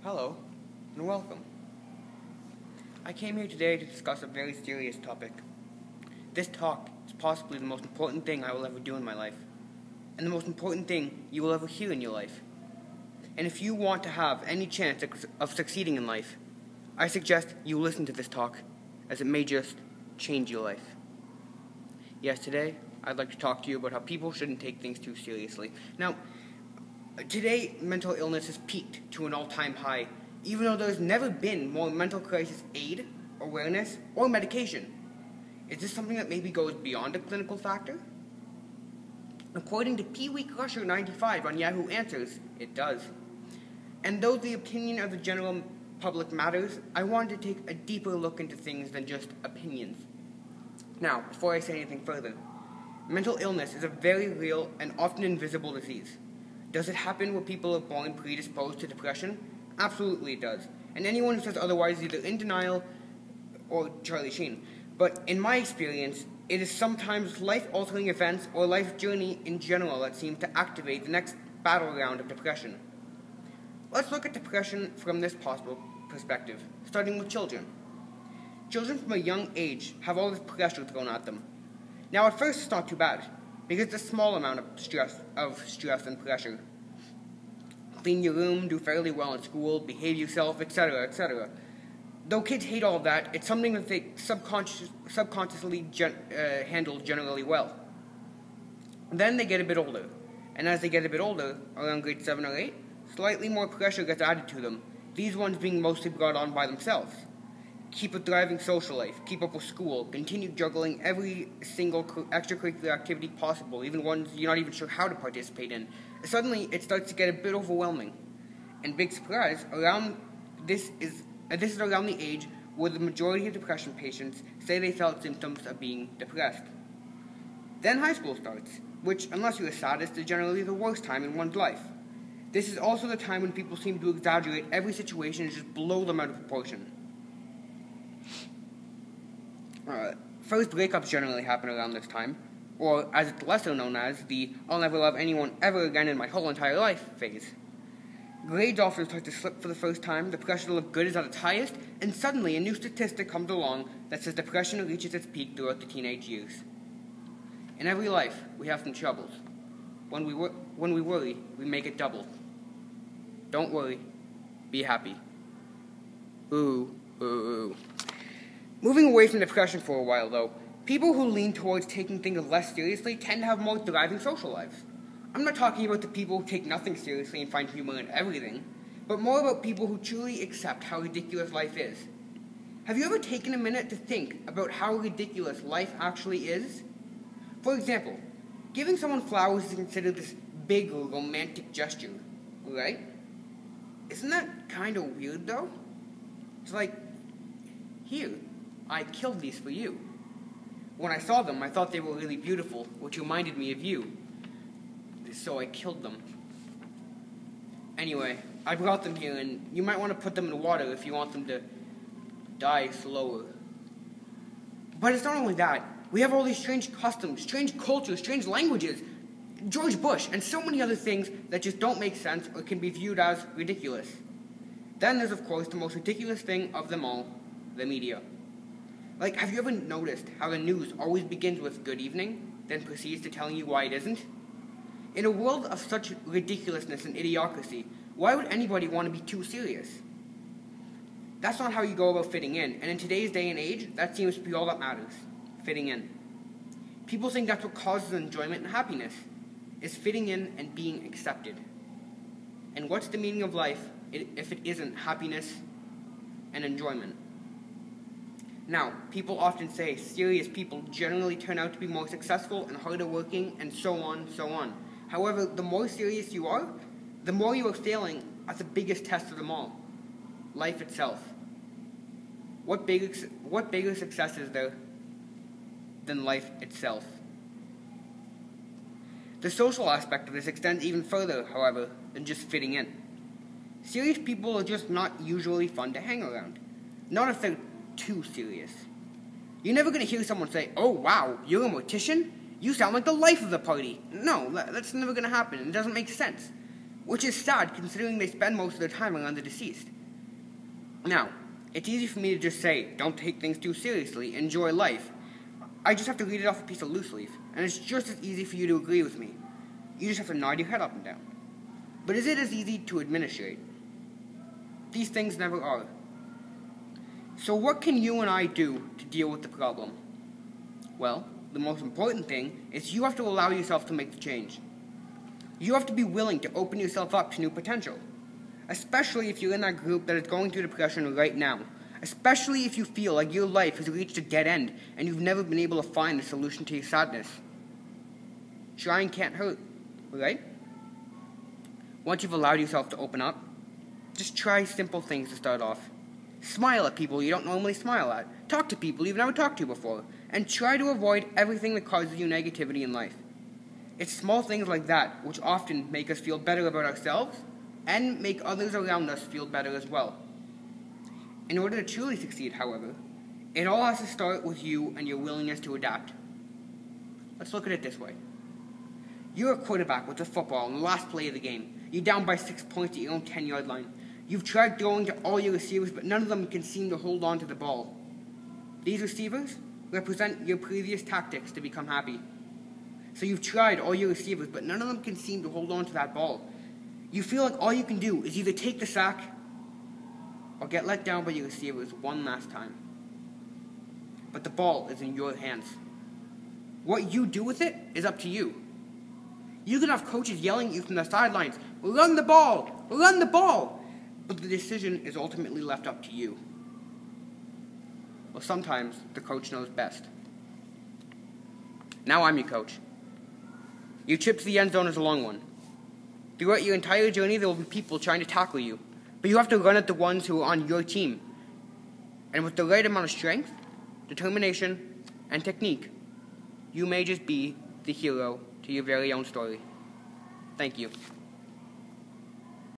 Hello, and welcome. I came here today to discuss a very serious topic. This talk is possibly the most important thing I will ever do in my life, and the most important thing you will ever hear in your life. And if you want to have any chance of succeeding in life, I suggest you listen to this talk, as it may just change your life. Yes, today, I'd like to talk to you about how people shouldn't take things too seriously. Now, today, mental illness has peaked to an all-time high, even though there's never been more mental crisis aid, awareness, or medication. Is this something that maybe goes beyond a clinical factor? According to Pee Wee Crusher 95 on Yahoo Answers, it does. And though the opinion of the general public matters, I wanted to take a deeper look into things than just opinions. Now, before I say anything further, mental illness is a very real and often invisible disease. Does it happen where people are born predisposed to depression? Absolutely it does. And anyone who says otherwise is either in denial or Charlie Sheen. But in my experience, it is sometimes life-altering events or life journey in general that seem to activate the next battleground of depression. Let's look at depression from this possible perspective, starting with children. Children from a young age have all this pressure thrown at them. Now at first it's not too bad, because it's a small amount of stress and pressure. Clean your room, do fairly well in school, behave yourself, etc., etc. Though kids hate all of that, it's something that they subconsciously handle generally well. Then they get a bit older, and as they get a bit older, around grade 7 or 8, slightly more pressure gets added to them, these ones being mostly brought on by themselves. Keep a thriving social life, keep up with school, continue juggling every single extracurricular activity possible, even ones you're not even sure how to participate in. Suddenly, it starts to get a bit overwhelming. And big surprise, this is around the age where the majority of depression patients say they felt symptoms of being depressed. Then high school starts, which, unless you're a sadist, is generally the worst time in one's life. This is also the time when people seem to exaggerate every situation and just blow them out of proportion. First breakups generally happen around this time, or as it's lesser known as, the I'll never love anyone ever again in my whole entire life phase. Grades often start to slip for the first time, the pressure to look good is at its highest, and suddenly a new statistic comes along that says depression reaches its peak throughout the teenage years. In every life, we have some troubles. When we worry, we make it double. Don't worry, be happy. Ooh, ooh, ooh. Moving away from depression for a while, though, people who lean towards taking things less seriously tend to have more thriving social lives. I'm not talking about the people who take nothing seriously and find humor in everything, but more about people who truly accept how ridiculous life is. Have you ever taken a minute to think about how ridiculous life actually is? For example, giving someone flowers is considered this big romantic gesture, right? Isn't that kind of weird, though? It's like, here, I killed these for you. When I saw them, I thought they were really beautiful, which reminded me of you. So I killed them. Anyway, I brought them here, and you might want to put them in water if you want them to die slower. But it's not only that. We have all these strange customs, strange cultures, strange languages, George Bush, and so many other things that just don't make sense or can be viewed as ridiculous. Then there's, of course, the most ridiculous thing of them all, the media. Like, have you ever noticed how the news always begins with good evening, then proceeds to telling you why it isn't? In a world of such ridiculousness and idiocracy, why would anybody want to be too serious? That's not how you go about fitting in, and in today's day and age, that seems to be all that matters, fitting in. People think that's what causes enjoyment and happiness, is fitting in and being accepted. And what's the meaning of life if it isn't happiness and enjoyment? Now, people often say serious people generally turn out to be more successful and harder working, and so on, so on. However, the more serious you are, the more you are failing at the biggest test of them all, life itself. What bigger success is there than life itself? The social aspect of this extends even further, however, than just fitting in. Serious people are just not usually fun to hang around. Not if they're too serious. You're never going to hear someone say, "Oh, wow, you're a mortician? You sound like the life of the party." No, that's never going to happen. It doesn't make sense. which is sad considering they spend most of their time around the deceased. Now, it's easy for me to just say, don't take things too seriously, enjoy life. I just have to read it off a piece of loose leaf, and it's just as easy for you to agree with me. You just have to nod your head up and down. But is it as easy to administrate? These things never are. So what can you and I do to deal with the problem? Well, the most important thing is you have to allow yourself to make the change. You have to be willing to open yourself up to new potential, especially if you're in that group that is going through depression right now, especially if you feel like your life has reached a dead end and you've never been able to find a solution to your sadness. Trying can't hurt, right? Once you've allowed yourself to open up, just try simple things to start off. Smile at people you don't normally smile at. Talk to people you've never talked to before. And try to avoid everything that causes you negativity in life. It's small things like that which often make us feel better about ourselves and make others around us feel better as well. In order to truly succeed, however, it all has to start with you and your willingness to adapt. Let's look at it this way. You're a quarterback with a football in the last play of the game. You're down by 6 points at your own 10-yard line. You've tried throwing to all your receivers, but none of them can seem to hold on to the ball. These receivers represent your previous tactics to become happy. So you've tried all your receivers, but none of them can seem to hold on to that ball. You feel like all you can do is either take the sack or get let down by your receivers one last time. But the ball is in your hands. What you do with it is up to you. You can have coaches yelling at you from the sidelines, "Run the ball! Run the ball!" But the decision is ultimately left up to you. Well, sometimes the coach knows best. Now I'm your coach. Your trip to the end zone is a long one. Throughout your entire journey, there will be people trying to tackle you, but you have to run at the ones who are on your team. And with the right amount of strength, determination, and technique, you may just be the hero to your very own story. Thank you.